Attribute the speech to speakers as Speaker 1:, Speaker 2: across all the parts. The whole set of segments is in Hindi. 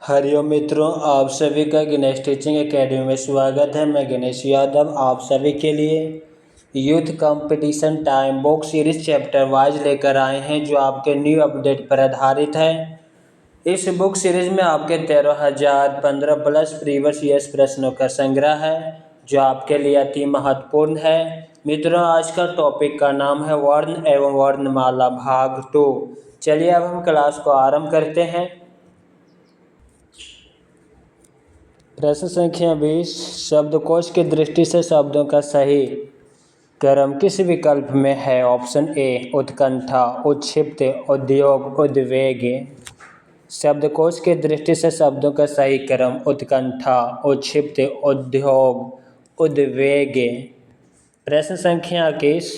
Speaker 1: हरिओम मित्रों, आप सभी का गणेश टीचिंग एकेडमी में स्वागत है। मैं गणेश यादव आप सभी के लिए youth competition time book series chapter wise लेकर आए हैं, जो आपके न्यू अपडेट पर आधारित है। इस बुक सीरीज में आपके 13,015 प्लस प्रीवियस ईयर्स प्रश्नों का संग्रह है, जो आपके लिए अति महत्वपूर्ण है। मित्रों, आज का टॉपिक का नाम है वर्ण एवं वर्णमाला भाग 2। चलिए अब हम क्लास को आरंभ करते हैं। प्रश्न संख्या 20, शब्दकोश की दृष्टि से शब्दों का सही क्रम किस विकल्प में है? ऑप्शन ए उत्कंठा, उत्क्षिप्त, उद्योग, उद्वेग। शब्दकोश की दृष्टि से शब्दों का सही क्रम उत्कंठा, उत्क्षिप्त, उद्योग, उद्वेग। प्रश्न संख्या 21,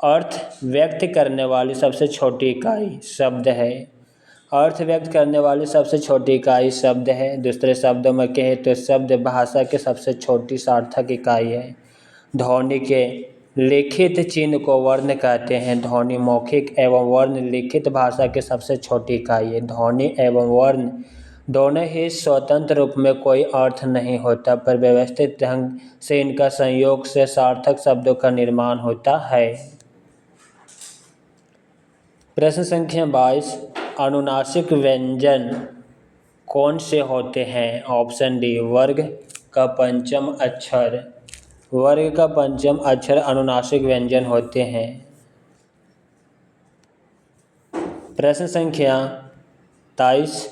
Speaker 1: अर्थ व्यक्त करने वाली सबसे छोटी इकाई शब्द है। अर्थ व्यक्त करने वाली सबसे छोटी इकाई शब्द है। दूसरे शब्दों में कहें तो शब्द भाषा की सबसे छोटी सार्थक इकाई है। ध्वनि के लिखित चिन्ह को वर्ण कहते हैं। ध्वनि मौखिक एवं वर्ण लिखित भाषा की सबसे छोटी इकाई है। ध्वनि एवं वर्ण दोनों ही स्वतंत्र रूप में कोई अर्थ नहीं होता, पर व्यवस्थित ढंग से इनका संयोग से सार्थक शब्दों का निर्माण होता है। प्रश्न संख्या 22, अनुनासिक व्यंजन कौन से होते हैं? ऑप्शन डी वर्ग का पंचम अक्षर। वर्ग का पंचम अक्षर अनुनासिक व्यंजन होते हैं। प्रश्न संख्या 23,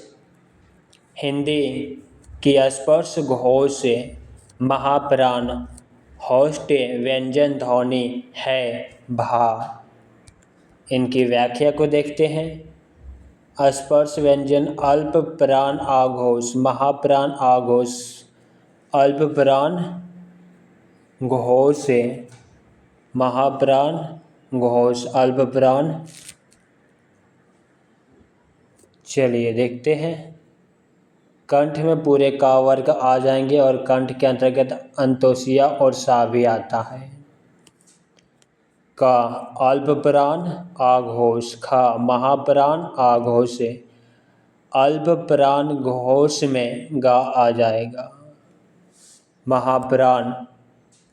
Speaker 1: हिंदी की स्पर्श घोष महाप्राण होस्ट व्यंजन ध्वनि है भा। इनकी व्याख्या को देखते हैं। स्पर्श व्यंजन अल्प प्राण आघोष, महाप्राण आघोष, अल्प प्राण घोष, महाप्राण घोष, अल्प प्राण। चलिए देखते हैं। कंठ में पूरे का वर्ग आ जाएंगे और कंठ के अंतर्गत अंतोसिया और सा भी आता है। का अल्प प्राण आघोष, खा महाप्राण आघोष, अल्प प्राण घोष में गा आ जाएगा। महाप्राण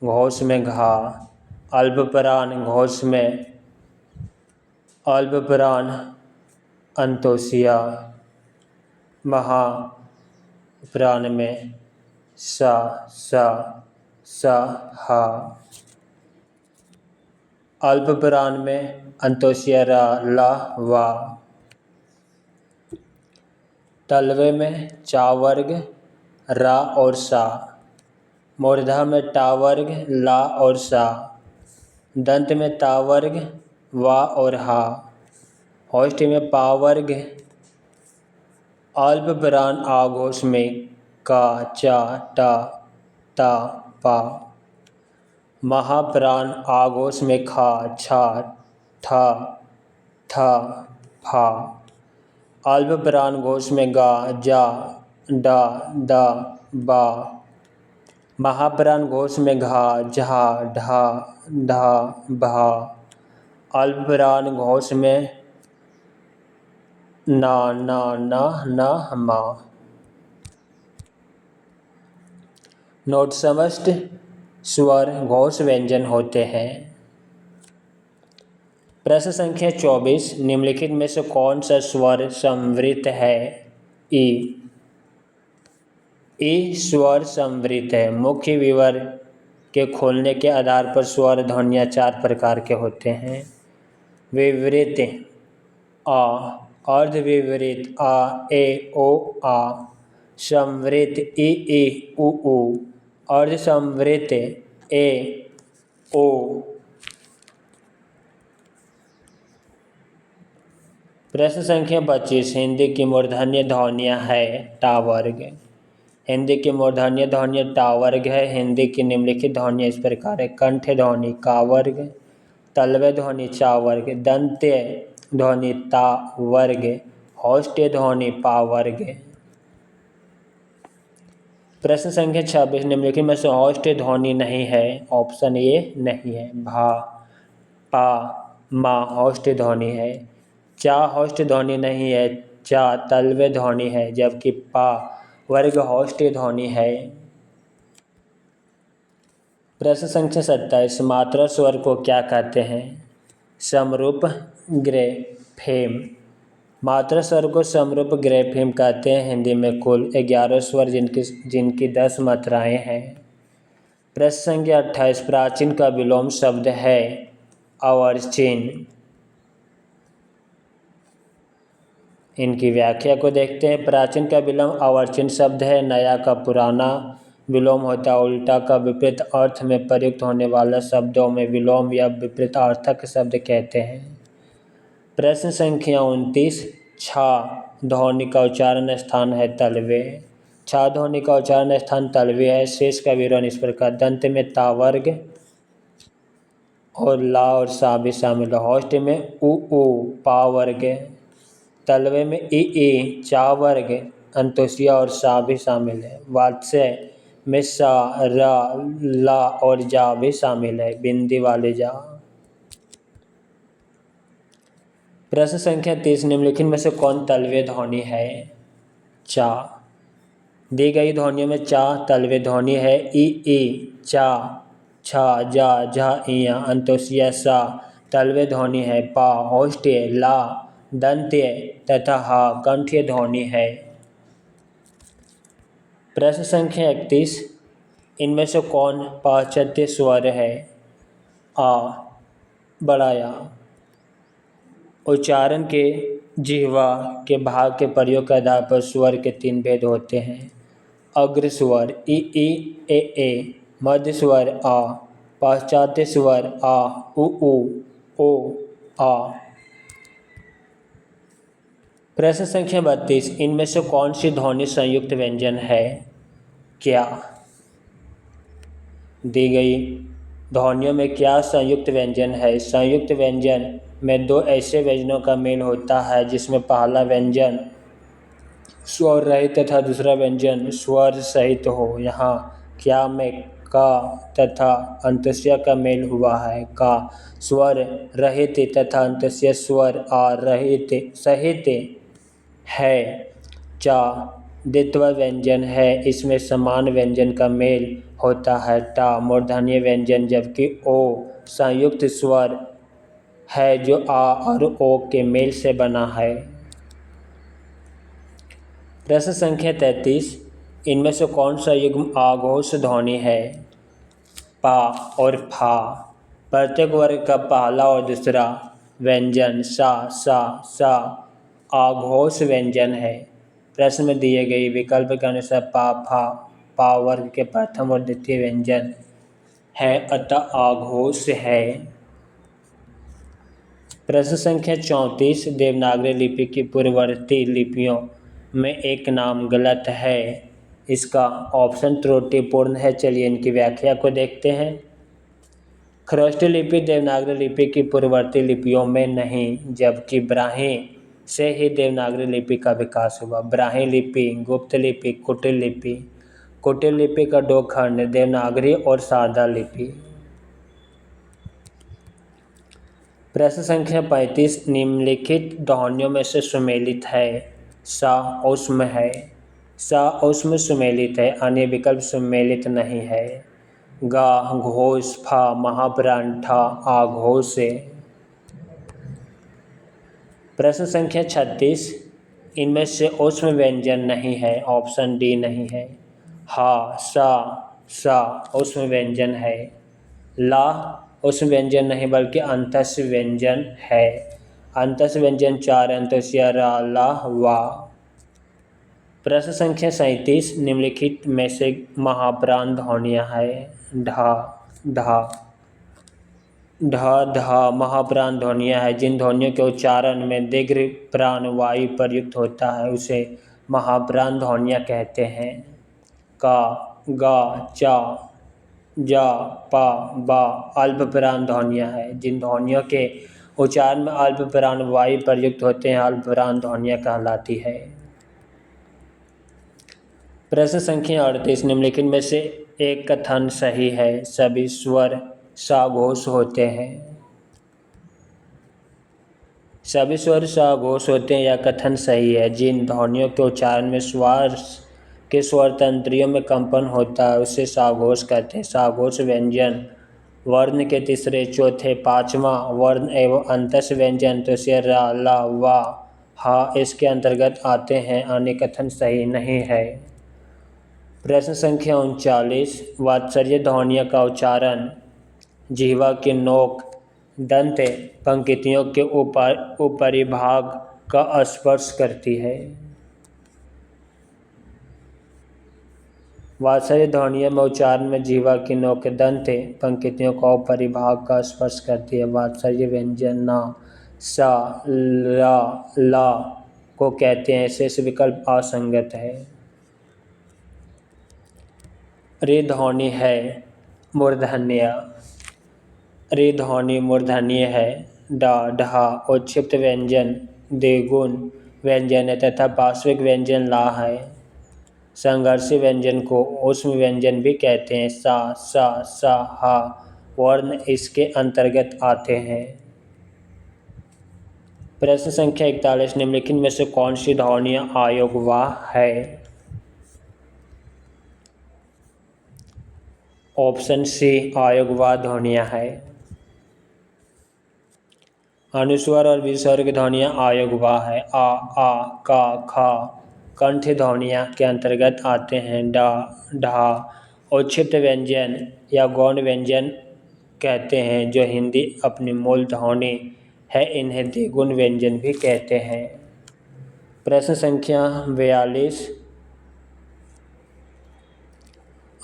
Speaker 1: घोष में घा, अल्प प्राण घोष में अल्प प्राण अंतोसिया, महाप्राण में सा हा, अल्प प्राण में अंतोसिया रा ला वा। तलवे में चा वर्ग रा और सा, मूर्धा में टा वर्ग ला और सा, दंत में ता वर्ग वा और हा, होष्ठ में पा वर्ग, अल्प प्राण आघोष में का चा टा ता पा, महाप्राण आघोष में खा छा ठा था फा, अल्प प्राण घोष में गा जा डा दा बा, महाप्राण घोष में घा झा ढा ढा भा, अल्प प्राण घोष में ना ना ना ना मा। नोट समस्त स्वर घोष व्यंजन होते हैं। प्रश्न संख्या 24, निम्नलिखित में से कौन सा स्वर संवृत है? ई स्वर संवृत है। मुख्य विवर के खोलने के आधार पर स्वर ध्वनियाँ 4 प्रकार के होते हैं। विवृत आ, अर्धविवृत आ ए ओ आ, संवृत ई उ ऊ, अर्धसंवृत ए ओ। प्रश्न संख्या 25, हिंदी की मूर्धन्य ध्वनियाँ है टा वर्ग। हिंदी की मूर्धन्य ध्वनि टा वर्ग है। हिंदी की निम्नलिखित ध्वनियाँ इस प्रकार है। कंठ ध्वनि का वर्ग, तलवे ध्वनि चा वर्ग, दंत्य ध्वनि ता वर्ग, होष्ठ ध्वनि पा वर्ग। प्रश्न संख्या 26, निम्नलिखित में से होष्ठ ध्वनि नहीं है। ऑप्शन ए नहीं है। भा पा मा होष्ठ ध्वनि है। चा होष्ठ ध्वनि नहीं है। चा तलवे ध्वनि है, जबकि पा वर्ग होष्ठी ध्वनि है। प्रश्न संख्या 27, मात्रा स्वर को क्या कहते हैं? समरूप ग्रेफेम। मात्रा स्वर को समरूप ग्रेफेम कहते हैं। हिंदी में कुल 11 स्वर जिनकी 10 मात्राएं हैं। प्रश्न संख्या 28, प्राचीन का विलोम शब्द है अर्वाचीन। इनकी व्याख्या को देखते हैं। प्राचीन का विलोम अर्वाचीन शब्द है। नया का पुराना विलोम होता है। उल्टा का विपरीत अर्थ में प्रयुक्त होने वाला शब्दों में विलोम या विपरीतार्थक शब्द कहते हैं। प्रश्न संख्या 29, छा ध्वनि का उच्चारण स्थान है तलवे। छा ध्वनि का उच्चारण स्थान तलवे है। शेष का विवरण इस प्रकार, दंत में ता वर्ग और ला और सा भी शामिल है। होष्ठ में उ पा वर्ग, तलवे में ई चा वर्ग, अंतोष्य और सा भी शामिल है। वात्स्य में सा रा ला और जा भी शामिल है, बिंदी वाले जा। प्रश्न संख्या 30, निम्नलिखित में से कौन तलवे ध्वनि है? चा। दी गई ध्वनियों में चा तलवे ध्वनि है। ई चा, छा जा झा इया, अंतोष्य सा तलवे ध्वनि है। पा होष्ठ्य, ला दंत्य तथा हा कंठ्य ध्वनि है। प्रश्न संख्या 31, इनमें से कौन पाश्चात्य स्वर है? आ बड़ा या। उच्चारण के जिह्वा के भाग के प्रयोग के आधार पर स्वर के 3 भेद होते हैं। अग्र स्वर ई ए, मध्य स्वर आ, पाश्चात्य स्वर आ उ ओ आ। प्रश्न संख्या 32, इनमें से कौन सी ध्वनि संयुक्त व्यंजन है? क्या। दी गई ध्वनियों में क्या संयुक्त व्यंजन है? संयुक्त व्यंजन में 2 ऐसे व्यंजनों का मेल होता है जिसमें पहला व्यंजन स्वर रहित तथा दूसरा व्यंजन स्वर सहित हो। यहाँ क्या में का तथा अंतस्य का मेल हुआ है। का स्वर रहित तथा अंतस्य स्वर आ रहित सहित है। चा द्वित्व व्यंजन है, इसमें समान व्यंजन का मेल होता है। टा मूर्धन्य व्यंजन, जबकि ओ संयुक्त स्वर है जो आ और ओ के मेल से बना है। प्रश्न संख्या 33, इनमें से कौन सा युग्म आघोष ध्वनि है? पा और फा। प्रत्येक वर्ग का पहला और दूसरा व्यंजन सा आघोष व्यंजन है। प्रश्न में दिए गए विकल्प के अनुसार पा फा पा वर्ग के प्रथम और द्वितीय व्यंजन है, अतः आघोष है। प्रश्न संख्या 34, देवनागरी लिपि की पूर्ववर्ती लिपियों में एक नाम गलत है, इसका ऑप्शन त्रुटिपूर्ण है। चलिए इनकी व्याख्या को देखते हैं। खरोष्ठी लिपि देवनागरी लिपि की पूर्ववर्ती लिपियों में नहीं, जबकि ब्राह्मी से ही देवनागरी लिपि का विकास हुआ। ब्राह्मी लिपि, गुप्त लिपि, कुटिल लिपि। कुटिल लिपि का 2 खंड, देवनागरी और शारदा लिपि। प्रश्न संख्या 35, निम्नलिखित ध्वनियों में से सुमेलित है? सा उष्म है। सा उष्म सुमेलित है, अन्य विकल्प सुमेलित नहीं है। गा घोष, फा महाप्राण, ठा आघोष। प्रश्न संख्या 36, इनमें से उष्म व्यंजन नहीं है, ऑप्शन डी नहीं है। हा सा उष्म व्यंजन है। ला उष्म व्यंजन नहीं बल्कि अंतस्य व्यंजन है। अंतस्य व्यंजन 4 अंतस्य रा ला वा। प्रश्न संख्या 37, निम्नलिखित में से महाप्राण ध्वनियाँ है? ढा ढा ढा धा महाप्राण ध्वनियाँ है। जिन ध्वनियों के उच्चारण में दीर्घ प्राण वायु प्रयुक्त होता है उसे महाप्राण ध्वनियाँ कहते हैं। का गा चा जा पा बा अल्प प्राण ध्वनियाँ है। जिन ध्वनियों के उच्चारण में अल्प प्राण वायु प्रयुक्त होते हैं अल्प प्राण ध्वनियाँ कहलाती है। प्रश्न संख्या 38, निम्नलिखित में से एक कथन सही है? सभी स्वर साघोष होते हैं। सभी स्वर साघोष होते हैं, यह कथन सही है। जिन ध्वनियों के उच्चारण में श्वास के स्वर तंत्रियों में कंपन होता है उसे साघोष कहते हैं। साघोष व्यंजन वर्ण के तीसरे, चौथे, पांचवा वर्ण एवं अंतस व्यंजन तो से रा, ला, वा, हा इसके अंतर्गत आते हैं। अन्य कथन सही नहीं है। प्रश्न संख्या 39, वात्सल्य ध्वनियों का उच्चारण जिह्वा की नोक दंत पंक्तियों के ऊपरी भाग का स्पर्श करती है। वात्सल्य ध्वनियों में उच्चारण में जिह्वा की नोक दंत पंक्तियों का ऊपरी भाग का स्पर्श करती है। वात्सल्य व्यंजन ना, सा, ला, ला को कहते हैं। शेष विकल्प असंगत है। रे ध्वनि है मूर्धन्य। रे ध्वनि मूर्धन्य है। डा, ढा उच्छिप्त व्यंजन द्विगुण व्यंजन है तथा पार्श्विक व्यंजन ला है। संघर्षी व्यंजन को ऊष्म व्यंजन भी कहते हैं। सा, सा, सा, हा वर्ण इसके अंतर्गत आते हैं। प्रश्न संख्या 41, निम्नलिखित में से कौन सी ध्वनियाँ अयोगवाह है? ऑप्शन सी अयोगवाह ध्वनियाँ है। अनुस्वर और विस्वर की ध्वनियाँ अयोगवाह है। आ, का, खा कंठ ध्वनियाँ के अंतर्गत आते हैं। डा, ढा उच्छिप्त व्यंजन या गौण व्यंजन कहते हैं। जो हिंदी अपनी मूल ध्वनि है इन्हें द्विगुण व्यंजन भी कहते हैं। प्रश्न संख्या 42,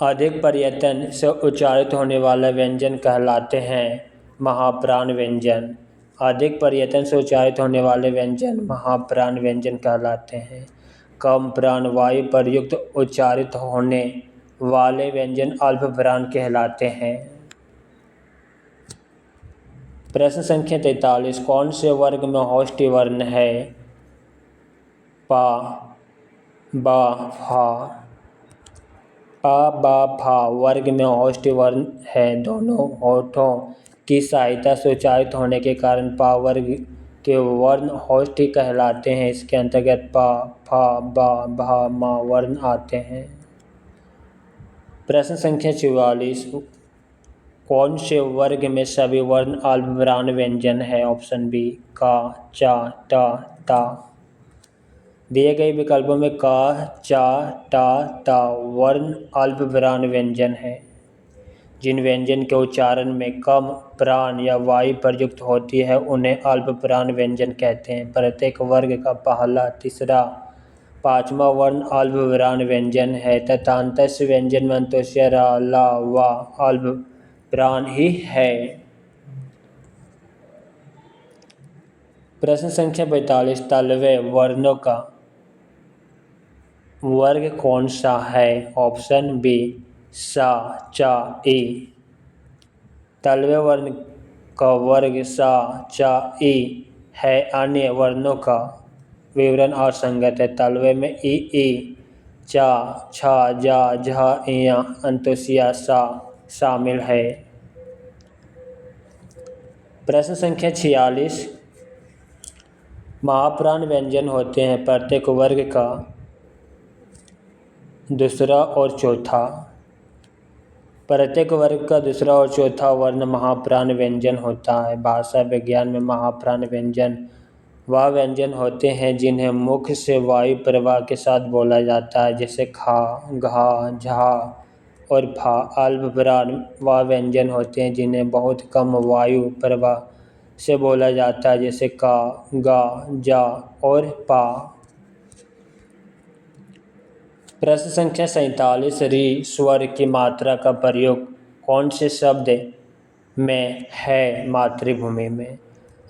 Speaker 1: अधिक प्रयत्न से उच्चारित होने वाला व्यंजन कहलाते हैं महाप्राण व्यंजन। अधिक प्रयत्न से उच्चारित होने वाले व्यंजन महाप्राण व्यंजन कहलाते हैं। कम प्राण वायु पर युक्त उच्चारित होने वाले व्यंजन अल्प प्राण कहलाते हैं। प्रश्न संख्या 43, कौन से वर्ग में होष्ठी वर्ण है? पा, बा, फा। पा, बा, फा वर्ग में होष्ठी वर्ण है। दोनों होठों की सहायता से उच्चारित होने के कारण पा वर्ग के वर्ण होष्ठी कहलाते हैं। इसके अंतर्गत पा, फा, बा, भा, मा वर्ण आते हैं। प्रश्न संख्या 44, कौन से वर्ग में सभी वर्ण अल्पविराम व्यंजन है? ऑप्शन बी का, चा, टा, ता। दिए गए विकल्पों में का, चा, टा, ता वर्ण अल्पविराम व्यंजन है। जिन व्यंजन के उच्चारण में कम प्राण या वायु प्रयुक्त होती है उन्हें अल्पप्राण व्यंजन कहते हैं। प्रत्येक वर्ग का पहला, तीसरा, पांचवा वर्ण अल्पविराम व्यंजन है तथा अंतस्य व्यंजन में अंत्योदय रा, ला, वा अल्पप्राण ही है। प्रश्न संख्या 45, तालव्य वर्णों का वर्ग कौन सा है? ऑप्शन बी सा, चा, ई। तालव्य वर्ण का वर्ग सा, चा, ई है। अन्य वर्णों का विवरण असंगत है। तालव्य में ई, चा, छा, जा, झा, इया, अंत्योदय सा शामिल है। प्रश्न संख्या 46, महाप्राण व्यंजन होते हैं प्रत्येक वर्ग का दूसरा और चौथा। प्रत्येक वर्ग का दूसरा और चौथा वर्ण महाप्राण व्यंजन होता है। भाषा विज्ञान में महाप्राण व्यंजन वह व्यंजन होते हैं जिन्हें मुख से वायु प्रवाह के साथ बोला जाता है, जैसे खा, घा, झा और फा। अल्पप्राण वह व्यंजन होते हैं जिन्हें बहुत कम वायु प्रवाह से बोला जाता है, जैसे का, गा, जा और पा। प्रश्न संख्या 47, री स्वर की मात्रा का प्रयोग कौन से शब्द में है? मातृभूमि में।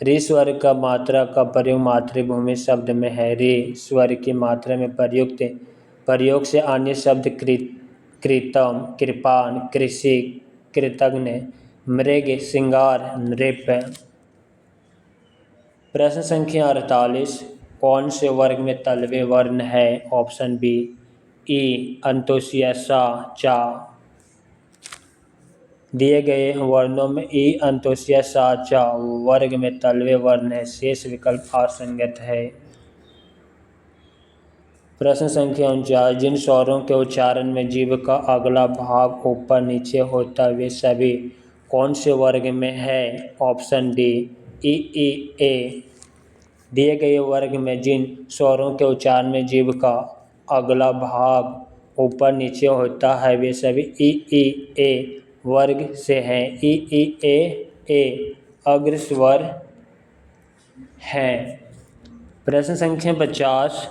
Speaker 1: री स्वर का मात्रा का प्रयोग मातृभूमि शब्द में है। री स्वर की मात्रा में प्रयोग से अन्य शब्द कृतम, कृपाण, कृषि, कृतज्ञ, मृग, श्रृंगार, नृप। प्रश्न संख्या 48, कौन से वर्ग में तालव्य वर्ण है? ऑप्शन बी ई, अंत्योदय सा, चा। दिए गए वर्णों में ई अंत्योष्य सा चा वर्ग में तलवे वर्ण है, शेष विकल्प असंगत है। प्रश्न संख्या 49, जिन स्वरों के उच्चारण में जीभ का अगला भाग ऊपर नीचे होता है वे सभी कौन से वर्ग में है? ऑप्शन डी ई ई ए। दिए गए वर्ग में जिन स्वरों के उच्चारण में जीभ का अगला भाग ऊपर नीचे होता है वे सभी ई ई ए वर्ग से हैं। ई ई ए अग्र स्वर हैं। प्रश्न संख्या 50,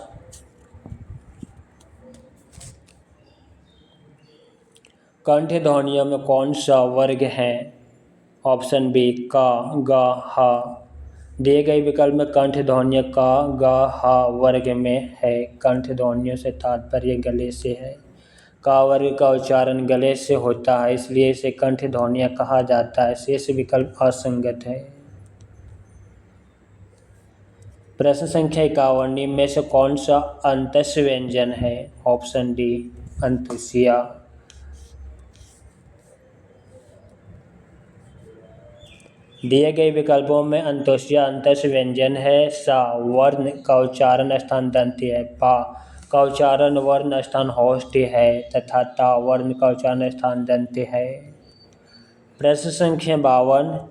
Speaker 1: कंठ ध्वनियों में कौन सा वर्ग है? ऑप्शन बी का गा हा। दिए गए विकल्प में कंठ ध्वनियों का गा हा वर्ग में है। कंठ ध्वनियों से तात्पर्य गले से है। का वर्ग का उच्चारण गले से होता है, इसलिए इसे कंठ ध्वनियाँ कहा जाता है। शेष विकल्प असंगत है। प्रश्न संख्या 51, निम्न में से कौन सा अंतस्य व्यंजन है? ऑप्शन डी अंतुष्या। दिए गए विकल्पों में अंत्योष्य अंतस्य व्यंजन है। सा वर्ण का उच्चारण स्थान दंत्य है। पा का उच्चारण वर्ण स्थान होष्ठ्य है तथा ता वर्ण का उच्चारण स्थान दंत्य है। प्रश्न संख्या 52,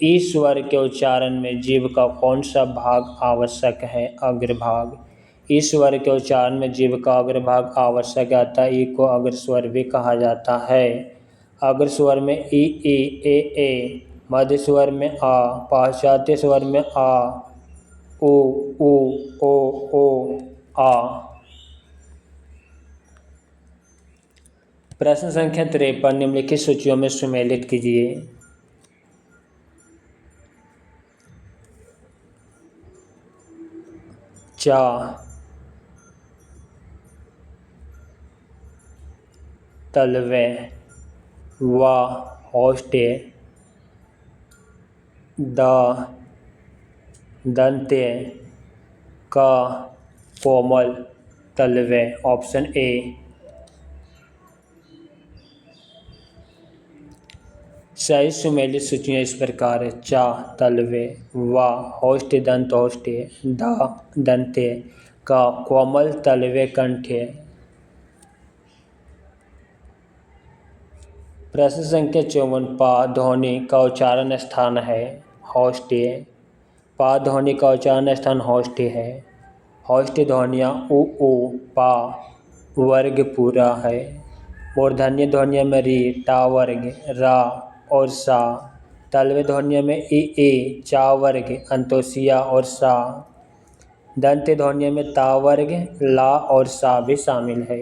Speaker 1: इस स्वर के उच्चारण में जीभ का कौन सा भाग आवश्यक है? अग्रभाग। इस स्वर के उच्चारण में जीभ का अग्रभाग आवश्यक है, अतः ई को अग्र स्वर भी कहा जाता है। अग्र स्वर में ई ए, मध्य स्वर में आ, पाश्चात्य स्वर में आ, उ, ओ, आ। प्रश्न संख्या 53, निम्नलिखित सूचियों में सुमेलित कीजिए। चा, तलवे, वा होष्ठ्य, दा दंत्य, का कोमल तलवे। Option A. सही सुमेलित सूचियाँ इस प्रकार है। चा तलवे, वा होष्ठ्य दंत होष्ठ्य, दा दंत्य, का कोमल तलवे कंठ्य। प्रश्न संख्या 54, पा ध्वनि का उच्चारण स्थान है होष्ठ्य। पा ध्वनि का उच्चारण स्थान होष्ठ्य है। होष्ठ्य ध्वनियाँ उ, पा वर्ग पूरा है। मूर्धन्य ध्वनियों में री, टा वर्ग, रा और सा। तलवे ध्वनियों में ई, चा वर्ग, अंतोसिया और सा। दंत्य ध्वनियों में ता वर्ग, ला और सा भी शामिल है।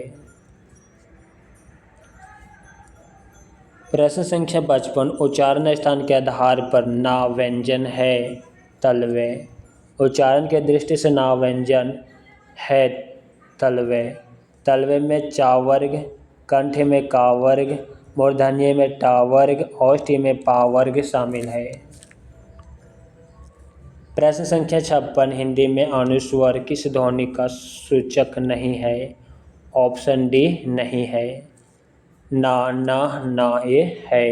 Speaker 1: प्रश्न संख्या 55, उच्चारण स्थान के आधार पर ना व्यंजन है तलवे। उच्चारण के दृष्टि से ना व्यंजन है तलवे। तलवे में चा वर्ग, कंठ में का वर्ग, मूर्धन्य में टा वर्ग, होष्ठ्य में पा वर्ग शामिल है। प्रश्न संख्या 56, हिंदी में अनुस्वर किस ध्वनि का सूचक नहीं है? ऑप्शन डी नहीं है। ना, ना ये है।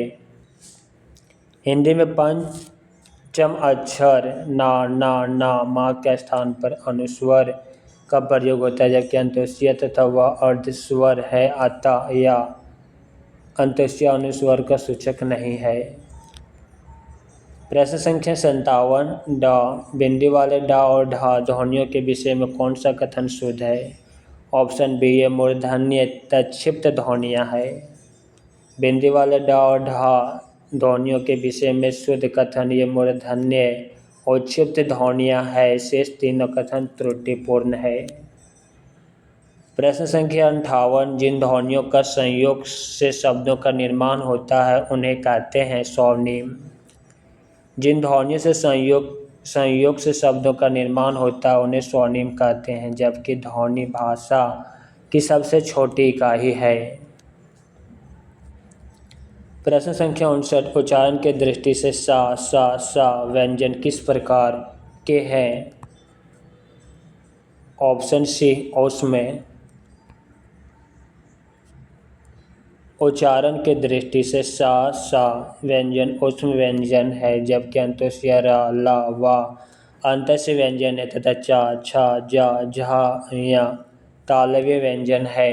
Speaker 1: हिंदी में पंचम अक्षर ना मा के स्थान पर अनुस्वर का प्रयोग होता है, जबकि अंत्योष्य तथा वह अर्धस्वर है, अतः या अंत्योष्य अनुस्वर का सूचक नहीं है। प्रश्न संख्या 57, डा बिंदी वाले डा और ढा ध्वनियों के विषय में कौन सा कथन शुद्ध है? ऑप्शन बी, ये मूर्धन्य तक्षिप्त ध्वनियाँ है। बिंदी वाले डा और ढा ध्वनियों के विषय में शुद्ध कथन ये मूर्धन्य और क्षिप्त ध्वनियाँ है। शेष तीनों कथन त्रुटिपूर्ण है। प्रश्न संख्या 58, जिन ध्वनियों का संयोग से शब्दों का निर्माण होता है उन्हें कहते हैं स्वनिम। जिन ध्वनियों से संयोग से शब्दों का निर्माण होता है उन्हें स्वनिम कहते हैं, जबकि ध्वनि भाषा की सबसे छोटी इकाई है। प्रश्न संख्या 59, उच्चारण के दृष्टि से सा व्यंजन किस प्रकार के हैं? ऑप्शन सी, उसमें। उच्चारण की दृष्टि से सा व्यंजन ऊष्म व्यंजन है, जबकि अंत्योदय र, ला, वा अंतस्य व्यंजन है तथा चा, छा, जा, झा, या तालव्य व्यंजन है।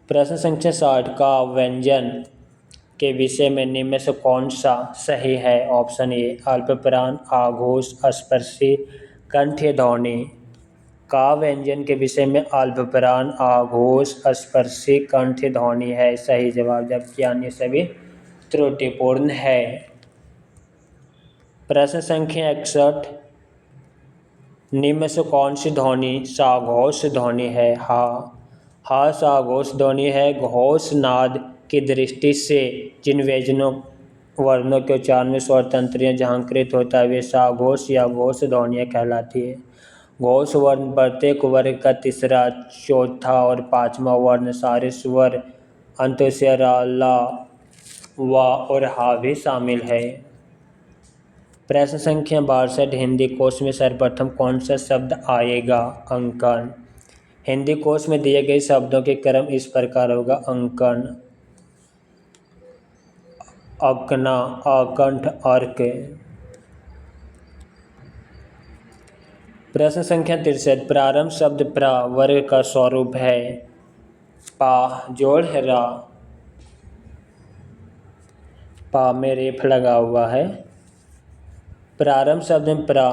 Speaker 1: प्रश्न संख्या 60 का व्यंजन के विषय में निम्न में से कौन सा सही है? ऑप्शन ए अल्पप्राण, आघोष, स्पर्शी, कंठीय ध्वनि। का व्यंजन के विषय में अल्पप्राण, आघोष, स्पर्शी, कंठीय ध्वनि है सही जवाब, जबकि अन्य सभी त्रुटिपूर्ण है। प्रश्न संख्या 61 निम्न में से कौन सी ध्वनि साघोष ध्वनि है? हा साघोष ध्वनि है। घोष नाद की दृष्टि से जिन व्यंजनों वर्णों के उच्चारण में स्वर तंत्रियाँ झांकृत होता है वे साघोष या घोष ध्वनियाँ कहलाती है। घोष वर्ण प्रत्येक वर्ग का तीसरा, चौथा और पांचवा वर्ण सारे स्वर अंत्योदय र, ला, वा और हा भी शामिल है। प्रश्न संख्या 62 हिंदी कोश में सर्वप्रथम कौन सा शब्द आएगा? अंकन। हिंदी कोश में दिए गए शब्दों के क्रम इस प्रकार होगा: अंकन, अकना, अकंठ, अर्क। प्रश्न संख्या 63 प्रारंभ शब्द प्रा वर्ग का स्वरूप है। पा जोड़ रा, पा में रेफ लगा हुआ है। प्रारंभ शब्द में प्रा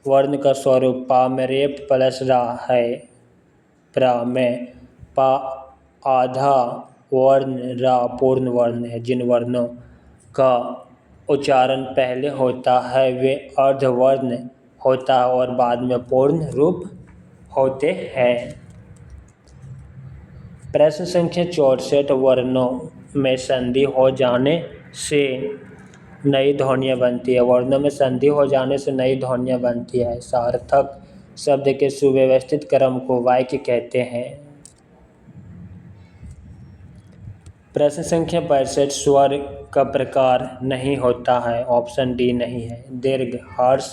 Speaker 1: वर्ण का स्वरूप पा में रेफ प्लस रा है। प्रा में पा आधा वर्ण, रा पूर्ण वर्ण है। जिन वर्णों का उच्चारण पहले होता है वे अर्धवर्ण होता है और बाद में पूर्ण रूप होते हैं। प्रश्न संख्या 64 वर्णों में संधि हो जाने से नई ध्वनियाँ बनती है। वर्णों में संधि हो जाने से नई ध्वनियाँ बनती है। सार्थक शब्द के सुव्यवस्थित क्रम को वाक्य कहते हैं। प्रश्न संख्या 65 स्वर का प्रकार नहीं होता है। ऑप्शन डी नहीं है। दीर्घ, हर्ष,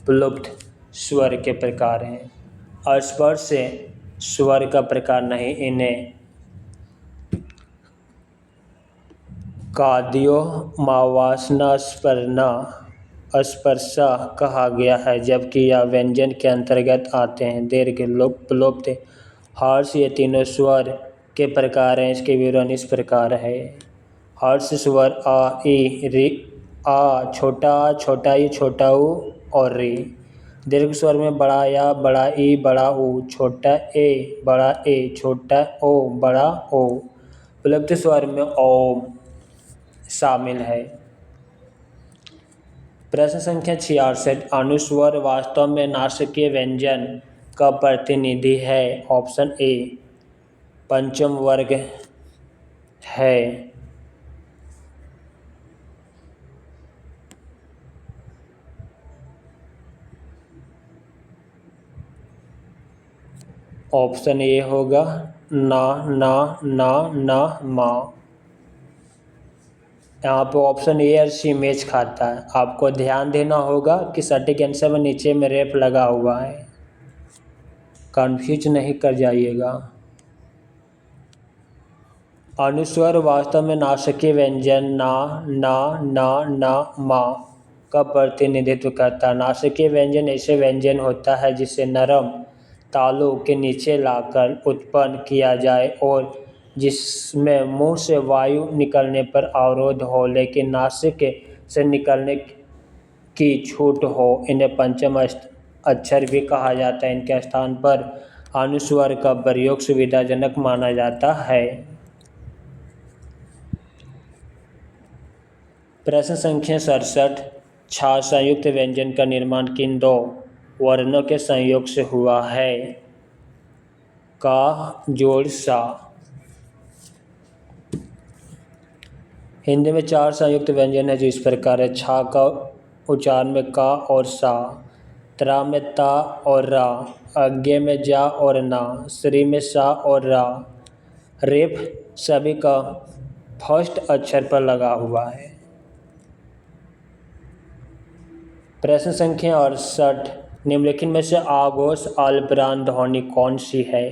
Speaker 1: प्लुप्त स्वर के प्रकार हैं। स्पर्श स्वर का प्रकार नहीं, इन्हें काद्यो, मावासना, स्पर्ना, स्पर्शा कहा गया है, जबकि यह व्यंजन के अंतर्गत आते हैं। दीर्घ, प्लुप्त, हर्ष ये तीनों स्वर के प्रकार हैं। इसके विवरण इस प्रकार है। हर्ष स्वर आ, ई, री, आ, छोटा ई, छोटा ऊ और री। दीर्घ स्वर में बड़ा या, बड़ा ई, बड़ा ऊ, छोटा ए, बड़ा ए, छोटा ओ, बड़ा ओ। प्लुप्त स्वर में ओम शामिल है। प्रश्न संख्या 66 अनुस्वर वास्तव में नासिकीय व्यंजन का प्रतिनिधि है। ऑप्शन ए पंचम वर्ग है। ऑप्शन ए होगा ना, ना, ना, ना, मा। यहाँ पे ऑप्शन ए और सी मैच खाता है। आपको ध्यान देना होगा कि सटीक आंसर में नीचे में रेफ लगा हुआ है, कंफ्यूज नहीं कर जाइएगा। अनुस्वर वास्तव में नासिकीय व्यंजन ना, ना, ना, ना, मा का प्रतिनिधित्व करता है। नासिकीय व्यंजन ऐसे व्यंजन होता है जिसे नरम तालु के नीचे लाकर उत्पन्न किया जाए और जिसमें मुंह से वायु निकलने पर अवरोध हो लेकिन नासिक से निकलने की छूट हो। इन्हें पंचम अक्षर भी कहा जाता है। इनके स्थान पर अनुस्वर का प्रयोग सुविधाजनक माना जाता है। प्रश्न संख्या 67 छा संयुक्त व्यंजन का निर्माण किन दो वर्णों के संयोग से हुआ है? का जोड़ सा। हिंदी में 4 संयुक्त व्यंजन है जो इस प्रकार है। छा का उच्चारण में का और सा, त्रा में ता और रा, अज्ञे में जा और ना, श्री में सा और रा। रेफ सभी का फर्स्ट अक्षर पर लगा हुआ है। प्रश्न संख्या 68 निम्नलिखित में से आघोष अल्पप्राण ध्वनि कौन सी है?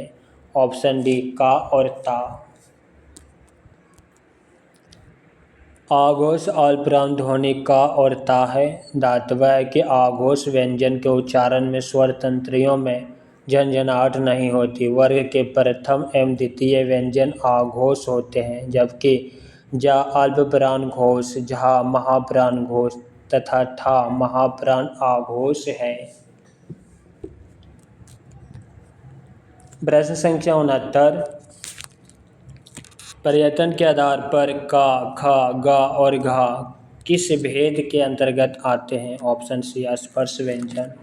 Speaker 1: ऑप्शन डी का और ता। आघोष अल्पविराम ध्वनि का और ता है। दातव्य है कि आघोष व्यंजन के उच्चारण में स्वर तंत्रियों में झंझनाहट नहीं होती। वर्ग के प्रथम एवं द्वितीय व्यंजन आघोष होते हैं, जबकि जा अल्पप्राण घोष, झा महाप्राण घोष तथा ठा महाप्राण आघोष है। प्रश्न संख्या 69। पर्यटन के आधार पर का, खा, गा और घा किस भेद के अंतर्गत आते हैं? ऑप्शन सी स्पर्श व्यंजन।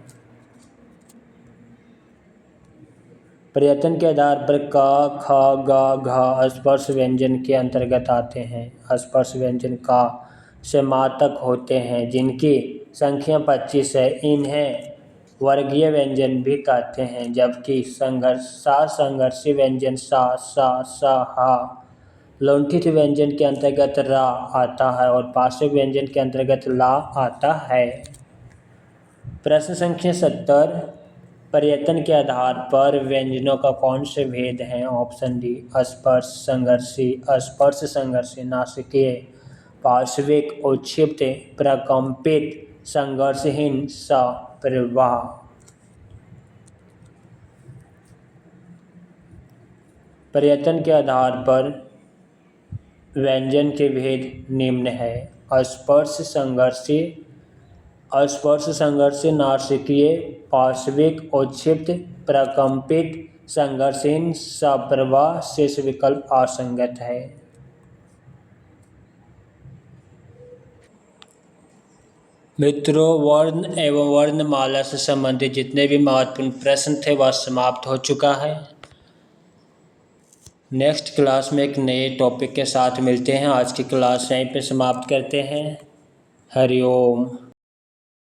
Speaker 1: पर्यटन के आधार पर का, खा, गा, घा स्पर्श व्यंजन के अंतर्गत आते हैं। स्पर्श व्यंजन का से मात्रक होते हैं, जिनकी संख्या 25 है। इन्हें वर्गीय व्यंजन भी कहते हैं, जबकि संघर्षी व्यंजन सा, सा, सा, हा, लुंठित व्यंजन के अंतर्गत रा आता है और पार्श्विक व्यंजन के अंतर्गत ला आता है। प्रश्न संख्या 70। पर्यटन के आधार पर व्यंजनों का कौन से भेद हैं? ऑप्शन डी स्पर्श संघर्षी, अस्पर्श संघर्षी, नासिकीय, पार्श्विक, उच्छिप्त, प्रकंपित, संघर्षहीन, सप्रवाह। पर्यटन के आधार पर व्यंजन के भेद निम्न है। स्पर्श संघर्षी, नासिकीय, पार्श्विक, उच्छिप्त, प्रकंपित, संघर्षहीन, सप्रवाह। शेष विकल्प असंगत है। मित्रों, वर्ण एवं वर्णमाला से संबंधित जितने भी महत्वपूर्ण प्रश्न थे वह समाप्त हो चुका है। नेक्स्ट क्लास में एक नए टॉपिक के साथ मिलते हैं। आज की क्लास यहीं पे समाप्त करते हैं। हरि ओम।